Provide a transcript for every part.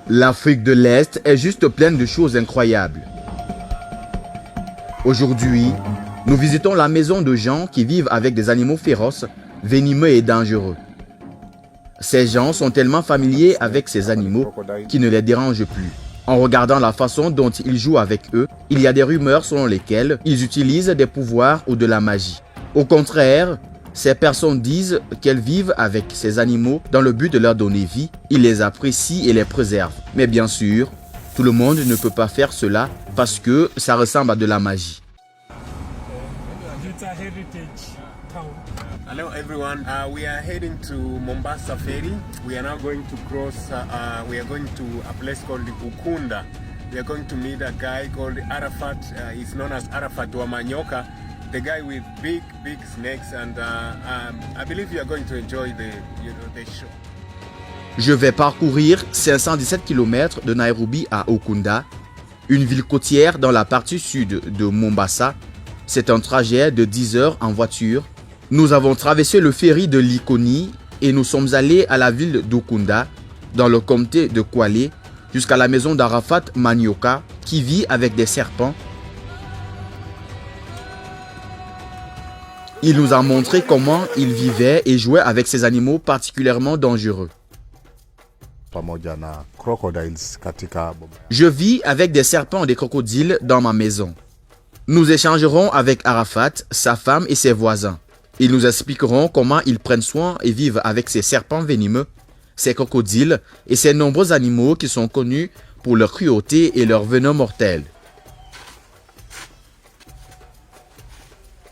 L'Afrique de l'Est est juste pleine de choses incroyables. Aujourd'hui, nous visitons la maison de gens qui vivent avec des animaux féroces, venimeux et dangereux. Ces gens sont tellement familiers avec ces animaux qu'ils ne les dérangent plus. En regardant la façon dont ils jouent avec eux, il y a des rumeurs selon lesquelles ils utilisent des pouvoirs ou de la magie. Au contraire, ces personnes disent qu'elles vivent avec ces animaux dans le but de leur donner vie. Ils les apprécient et les préservent. Mais bien sûr, tout le monde ne peut pas faire cela parce que ça ressemble à de la magie. Hello everyone, we are heading to Mombasa Ferry. We are now going to cross, we are going to a place called Ukunda. We are going to meet a guy called Arafat, he's known as Arafat Wamanyoka, the guy with big snakes, and I believe you are going to enjoy the show. Je vais parcourir 517 km de Nairobi à Ukunda, une ville côtière dans la partie sud de Mombasa. C'est un trajet de 10 heures en voiture. Nous avons traversé le ferry de Likoni et nous sommes allés à la ville d'Ukunda, dans le comté de Kwale, jusqu'à la maison d'Arafat Manioka, qui vit avec des serpents. Il nous a montré comment il vivait et jouait avec ces animaux particulièrement dangereux. Je vis avec des serpents et des crocodiles dans ma maison. Nous échangerons avec Arafat, sa femme et ses voisins. Ils nous expliqueront comment ils prennent soin et vivent avec ces serpents venimeux, ces crocodiles et ces nombreux animaux qui sont connus pour leur cruauté et leur venin mortel.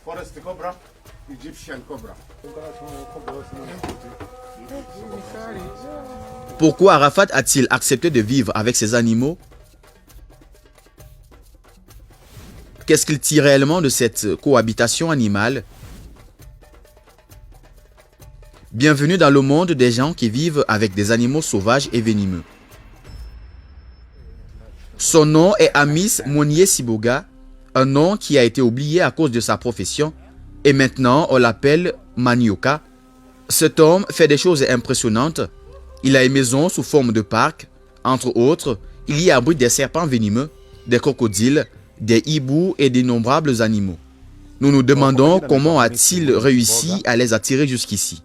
Forest cobra, Egyptian cobra. Pourquoi Arafat a-t-il accepté de vivre avec ces animaux? Qu'est-ce qu'il tire réellement de cette cohabitation animale? Bienvenue dans le monde des gens qui vivent avec des animaux sauvages et venimeux. Son nom est Amis Monye Siboga, un nom qui a été oublié à cause de sa profession, et maintenant on l'appelle Manioka. Cet homme fait des choses impressionnantes. Il a une maison sous forme de parc. Entre autres, il y abrite des serpents venimeux, des crocodiles, des hiboux et d'innombrables animaux. Nous nous demandons comment a-t-il réussi à les attirer jusqu'ici.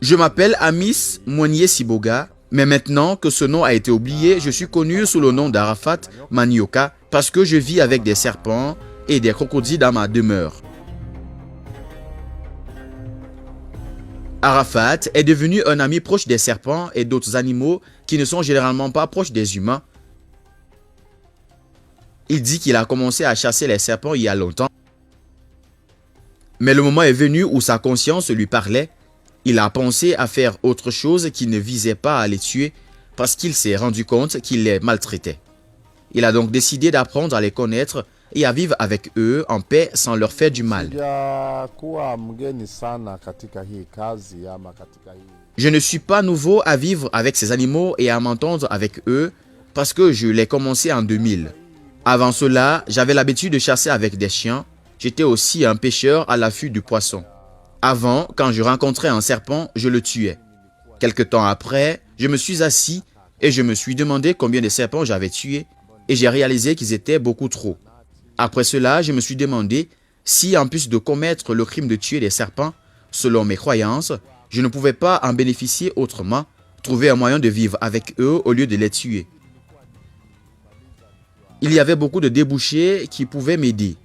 Je m'appelle Amis Monye Siboga, mais maintenant que ce nom a été oublié, je suis connu sous le nom d'Arafat Manioka parce que je vis avec des serpents et des crocodiles dans ma demeure. Arafat est devenu un ami proche des serpents et d'autres animaux qui ne sont généralement pas proches des humains. Il dit qu'il a commencé à chasser les serpents il y a longtemps. Mais le moment est venu où sa conscience lui parlait. Il a pensé à faire autre chose qui ne visait pas à les tuer parce qu'il s'est rendu compte qu'il les maltraitait. Il a donc décidé d'apprendre à les connaître et à vivre avec eux en paix sans leur faire du mal. Je ne suis pas nouveau à vivre avec ces animaux et à m'entendre avec eux parce que je l'ai commencé en 2000. Avant cela, j'avais l'habitude de chasser avec des chiens. J'étais aussi un pêcheur à l'affût du poisson. Avant, quand je rencontrais un serpent, je le tuais. Quelque temps après, je me suis assis et je me suis demandé combien de serpents j'avais tués et j'ai réalisé qu'ils étaient beaucoup trop. Après cela, je me suis demandé si, en plus de commettre le crime de tuer des serpents, selon mes croyances, je ne pouvais pas en bénéficier autrement, trouver un moyen de vivre avec eux au lieu de les tuer. Il y avait beaucoup de débouchés qui pouvaient m'aider.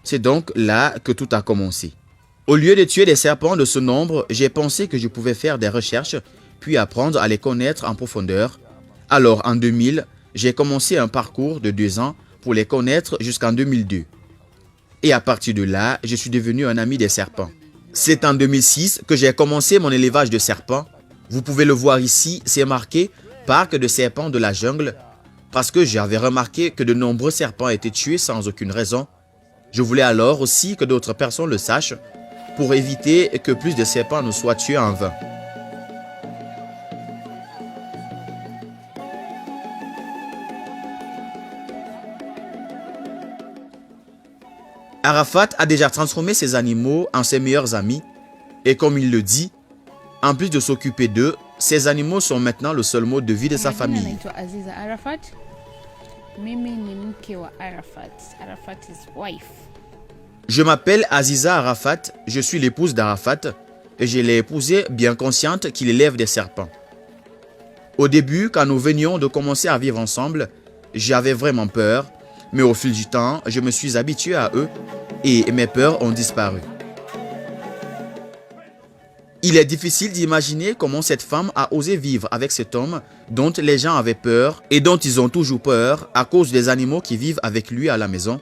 C'est donc là que tout a commencé. Au lieu de tuer des serpents de ce nombre, j'ai pensé que je pouvais faire des recherches, puis apprendre à les connaître en profondeur. Alors, en 2000, j'ai commencé un parcours de 2 ans pour les connaître jusqu'en 2002. Et à partir de là, je suis devenu un ami des serpents. C'est en 2006 que j'ai commencé mon élevage de serpents. Vous pouvez le voir ici, c'est marqué « Parc de serpents de la jungle » parce que j'avais remarqué que de nombreux serpents étaient tués sans aucune raison. Je voulais alors aussi que d'autres personnes le sachent pour éviter que plus de serpents ne soient tués en vain. Arafat a déjà transformé ses animaux en ses meilleurs amis et comme il le dit, En plus de s'occuper d'eux, ces animaux sont maintenant le seul mode de vie de sa Majina famille. naitwa Aziza Arafat. Mimi ni mke wa Arafat. Arafat is wife. Je m'appelle Aziza Arafat, je suis l'épouse d'Arafat et je l'ai épousé bien consciente qu'il élève des serpents. Au début, quand nous venions de commencer à vivre ensemble, j'avais vraiment peur, mais au fil du temps, je me suis habitué à eux et mes peurs ont disparu. Il est difficile d'imaginer comment cette femme a osé vivre avec cet homme dont les gens avaient peur et dont ils ont toujours peur à cause des animaux qui vivent avec lui à la maison.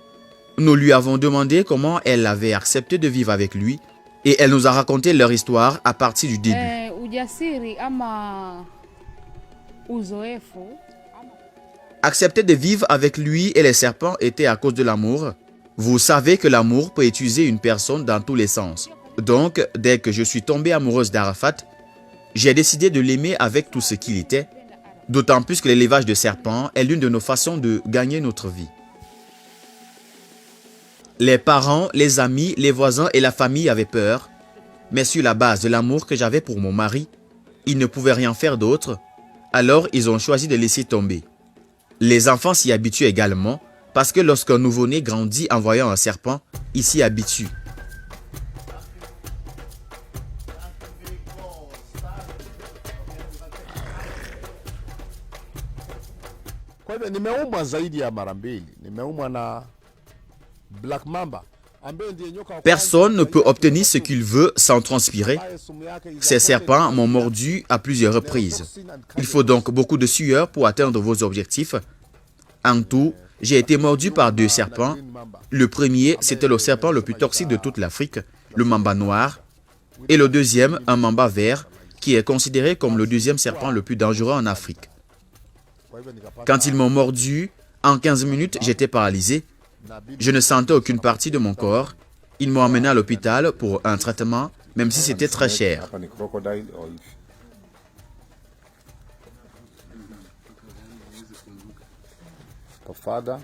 Nous lui avons demandé comment elle avait accepté de vivre avec lui et elle nous a raconté leur histoire à partir du début. Ujasiri ama uzoefu. Accepter de vivre avec lui et les serpents était à cause de l'amour. Vous savez que l'amour peut utiliser une personne dans tous les sens. Donc, dès que je suis tombée amoureuse d'Arafat, j'ai décidé de l'aimer avec tout ce qu'il était, d'autant plus que l'élevage de serpents est l'une de nos façons de gagner notre vie. Les parents, les amis, les voisins et la famille avaient peur, mais sur la base de l'amour que j'avais pour mon mari, ils ne pouvaient rien faire d'autre, alors ils ont choisi de laisser tomber. Les enfants s'y habituent également, parce que lorsqu'un nouveau-né grandit en voyant un serpent, il s'y habitue. Kwa hivyo nimeumwa zaidi ya mara mbili. Nimeumwa na Black Mamba. Personne ne peut obtenir ce qu'il veut sans transpirer. Ces serpents m'ont mordu à plusieurs reprises. Il faut donc beaucoup de sueur pour atteindre vos objectifs. En tout, j'ai été mordu par 2 serpents. Le premier, c'était le serpent le plus toxique de toute l'Afrique, le mamba noir. Et le deuxième, un mamba vert, qui est considéré comme le 2e serpent le plus dangereux en Afrique. Quand ils m'ont mordu, en 15 minutes, j'étais paralysé. Je ne sentais aucune partie de mon corps. Ils m'ont emmené à l'hôpital pour un traitement, même si c'était très cher. Tofada,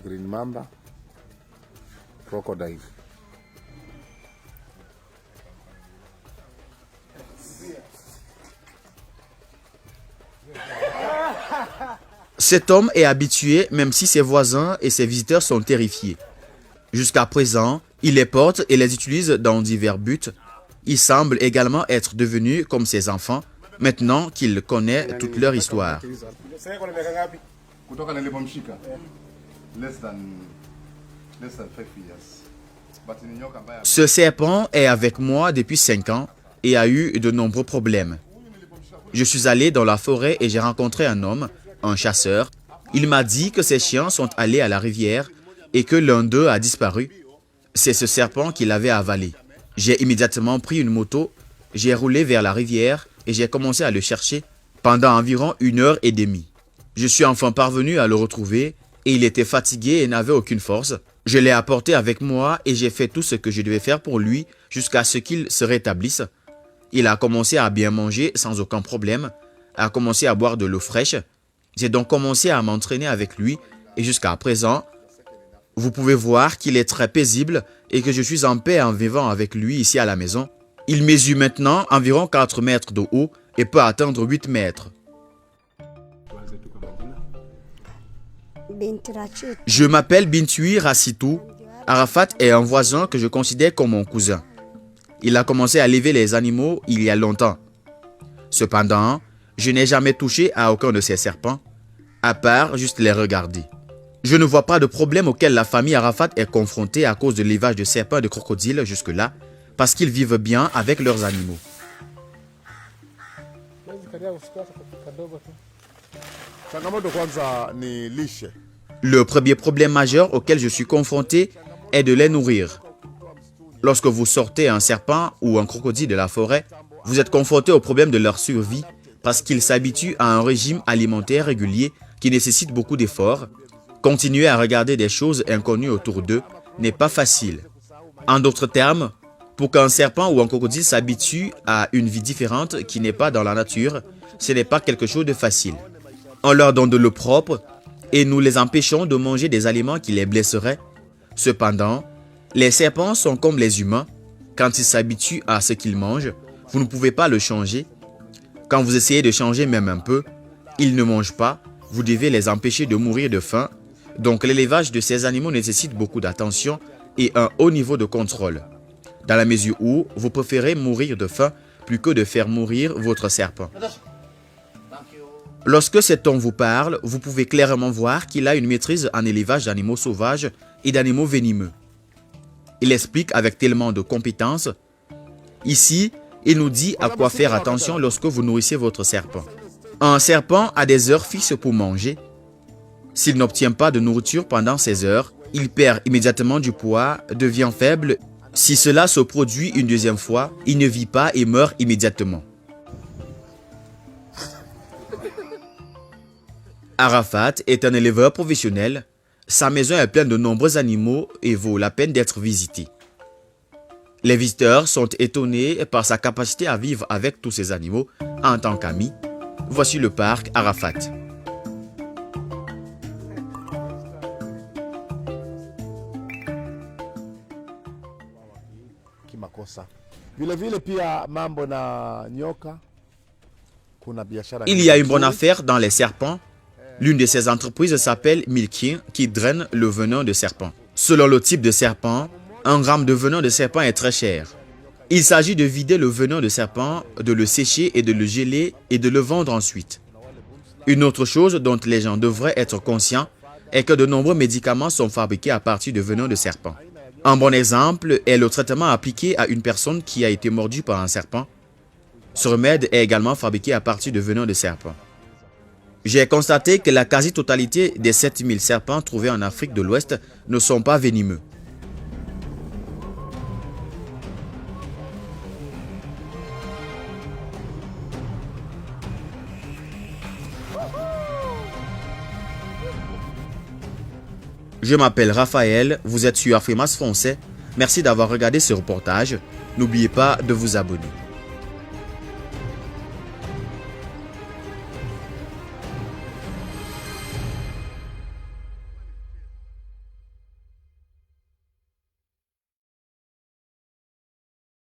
Green Mamba, Crocodile. Cet homme est habitué, même si ses voisins et ses visiteurs sont terrifiés. Jusqu'à présent, il les porte et les utilise dans divers buts. Il semble également être devenu comme ses enfants, maintenant qu'il connaît toute leur histoire. Ce serpent est avec moi depuis 5 ans et a eu de nombreux problèmes. Je suis allé dans la forêt et j'ai rencontré un homme, un chasseur. Il m'a dit que ses chiens sont allés à la rivière et que l'un d'eux a disparu. C'est ce serpent qui l'avait avalé. J'ai immédiatement pris une moto, j'ai roulé vers la rivière et j'ai commencé à le chercher pendant environ 1h30. Je suis enfin parvenu à le retrouver et il était fatigué et n'avait aucune force. Je l'ai apporté avec moi et j'ai fait tout ce que je devais faire pour lui jusqu'à ce qu'il se rétablisse. Il a commencé à bien manger sans aucun problème, a commencé à boire de l'eau fraîche. J'ai donc commencé à m'entraîner avec lui et jusqu'à présent, vous pouvez voir qu'il est très paisible et que je suis en paix en vivant avec lui ici à la maison. Il mesure maintenant environ 4 mètres de haut et peut atteindre 8 mètres. Je m'appelle Bintui Rassitou. Arafat est un voisin que je considère comme mon cousin. Il a commencé à élever les animaux il y a longtemps. Cependant, je n'ai jamais touché à aucun de ces serpents, à part juste les regarder. Je ne vois pas de problème auquel la famille Arafat est confrontée à cause de l'élevage de serpents et de crocodiles jusque-là, parce qu'ils vivent bien avec leurs animaux. Le premier problème majeur auquel je suis confronté est de les nourrir. Lorsque vous sortez un serpent ou un crocodile de la forêt, vous êtes confronté au problème de leur survie parce qu'ils s'habituent à un régime alimentaire régulier qui nécessite beaucoup d'efforts. Continuer à regarder des choses inconnues autour d'eux n'est pas facile. En d'autres termes, pour qu'un serpent ou un crocodile s'habitue à une vie différente qui n'est pas dans la nature, ce n'est pas quelque chose de facile. On leur donne de l'eau propre et nous les empêchons de manger des aliments qui les blesseraient. Cependant, les serpents sont comme les humains. Quand ils s'habituent à ce qu'ils mangent, Vous ne pouvez pas le changer. Quand vous essayez de changer même un peu, ils ne mangent pas. Vous devez les empêcher de mourir de faim. Donc l'élevage de ces animaux nécessite beaucoup d'attention et un haut niveau de contrôle. Dans la mesure où vous préférez mourir de faim plus que de faire mourir votre serpent. Lorsque cet homme vous parle, vous pouvez clairement voir qu'il a une maîtrise en élevage d'animaux sauvages et d'animaux venimeux. Il explique avec tellement de compétence. Ici, il nous dit à quoi faire attention lorsque vous nourrissez votre serpent. Un serpent a des heures fixes pour manger. S'il n'obtient pas de nourriture pendant ces heures, il perd immédiatement du poids, devient faible. Si cela se produit une deuxième fois, il ne vit pas et meurt immédiatement. Arafat est un éleveur professionnel. Sa maison est pleine de nombreux animaux et vaut la peine d'être visitée. Les visiteurs sont étonnés par sa capacité à vivre avec tous ces animaux en tant qu'amis. Voici le parc Arafat. Il y a une bonne affaire dans les serpents. L'une de ces entreprises s'appelle Milking, qui draine le venin de serpent. Selon le type de serpent, 1 gramme de venin de serpent est très cher. Il s'agit de vider le venin de serpent, de le sécher et de le geler et de le vendre ensuite. Une autre chose dont les gens devraient être conscients est que de nombreux médicaments sont fabriqués à partir de venin de serpent. Un bon exemple est le traitement appliqué à une personne qui a été mordue par un serpent. Ce remède est également fabriqué à partir de venin de serpent. J'ai constaté que la quasi-totalité des 7000 serpents trouvés en Afrique de l'Ouest ne sont pas venimeux. Je m'appelle Raphaël, vous êtes sur Afrimas Français. Merci d'avoir regardé ce reportage. N'oubliez pas de vous abonner.